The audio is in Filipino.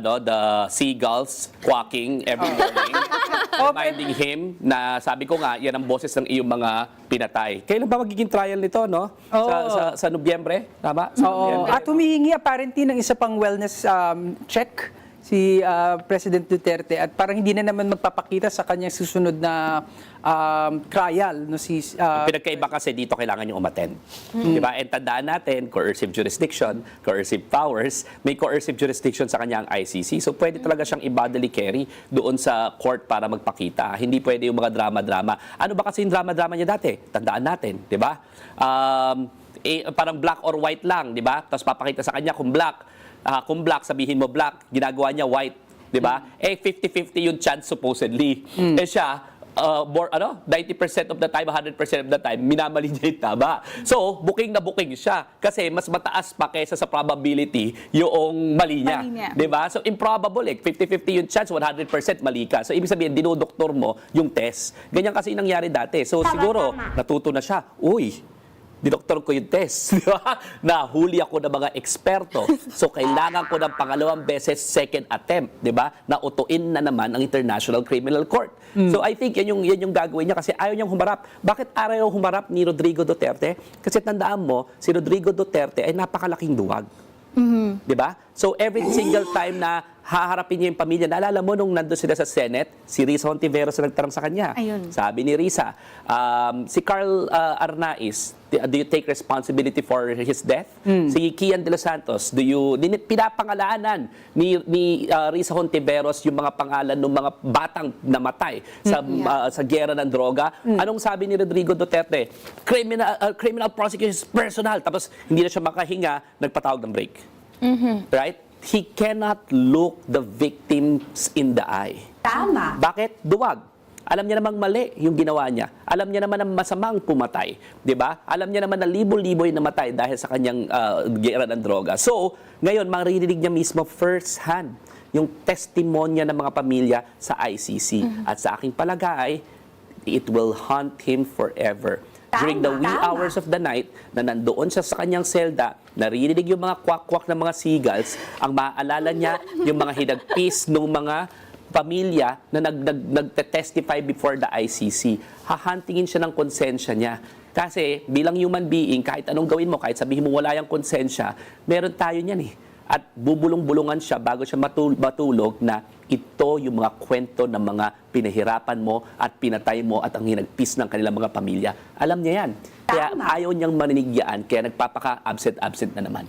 the seagulls quacking every morning, reminding him na sabi ko nga, yan ang boses ng iyong mga pinatay. Kailan ba magiging trial nito, no? Sa Nobyembre? Tama? Sa Nobyembre. At humihingi apparently ng isa pang wellness check si President Duterte at parang hindi na naman magpapakita sa kanyang susunod na trial. No, Pinagkaiba kasi dito kailangan yung umattend. Diba? And tandaan natin, coercive jurisdiction, coercive powers, may coercive jurisdiction sa kanyang ICC. So pwede talaga siyang i-bodily carry doon sa court para magpakita. Hindi pwede yung mga drama-drama. Ano ba kasi yung drama-drama niya dati? Tandaan natin, di ba? Parang black or white lang, di ba? Tapos papakita sa kanya kung black, sabihin mo black, ginagawa niya white, di ba? 50-50 yung chance supposedly. Siya, 90% of the time, 100% of the time, minamali niya yung tama. So, booking na booking siya. Kasi mas mataas pa kaysa sa probability yung mali niya. Di ba? So, improbable 50-50 yung chance, 100% mali ka. So, ibig sabihin, dinodoktor mo yung test. Ganyan kasi nangyari dati. So, siguro, natuto na siya. Uy, dinoktor ko yung test, di ba? Nahuli ako ng mga eksperto. So, kailangan ko ng pangalawang beses, second attempt, di ba? Na utuin na naman ang International Criminal Court. So, I think yan yung gagawin niya kasi ayaw niyang humarap. Bakit ayaw humarap ni Rodrigo Duterte? Kasi tandaan mo, si Rodrigo Duterte ay napakalaking duwag. Di ba? So, every single time na haharapin niya yung pamilya, naalala mo nung nandun sila sa Senate, si Risa Hontiveros na nagtarang sa kanya. Ayun. Sabi ni Risa, si Carl Arnaiz, do you take responsibility for his death? Si Kian de los Santos, pinapangalanan ni Risa Hontiveros yung mga pangalan ng mga batang namatay sa giyera ng droga. Anong sabi ni Rodrigo Duterte? Criminal prosecution is personal. Tapos hindi na siya makahinga, nagpatawag ng break. Right? He cannot look the victims in the eye. Tama. Bakit? Duwag. Alam niya namang mali yung ginawa niya. Alam niya naman na masamang pumatay. Di ba? Alam niya naman na libo-libo yung namatay dahil sa kanyang gera ng droga. So, ngayon, maririnig niya mismo first hand yung testimonya ng mga pamilya sa ICC. At sa aking palagay, it will haunt him forever. During the wee hours of the night, na nandoon siya sa kanyang selda, naririnig yung mga kwak-kwak ng mga seagulls, ang maaalala niya yung mga hinagpis ng mga pamilya na nagte-testify before the ICC. Hahantingin siya ng konsensya niya. Kasi bilang human being, kahit anong gawin mo, kahit sabihin mo wala yung konsensya, meron tayo niyan eh. At bubulong-bulungan siya bago siya matulog na ito yung mga kwento ng mga pinahirapan mo at pinatay mo at ang hinagpis ng kanilang mga pamilya. Alam niya yan. Kaya ayaw niyang maninig yan, kaya nagpapaka-absent-absent na naman.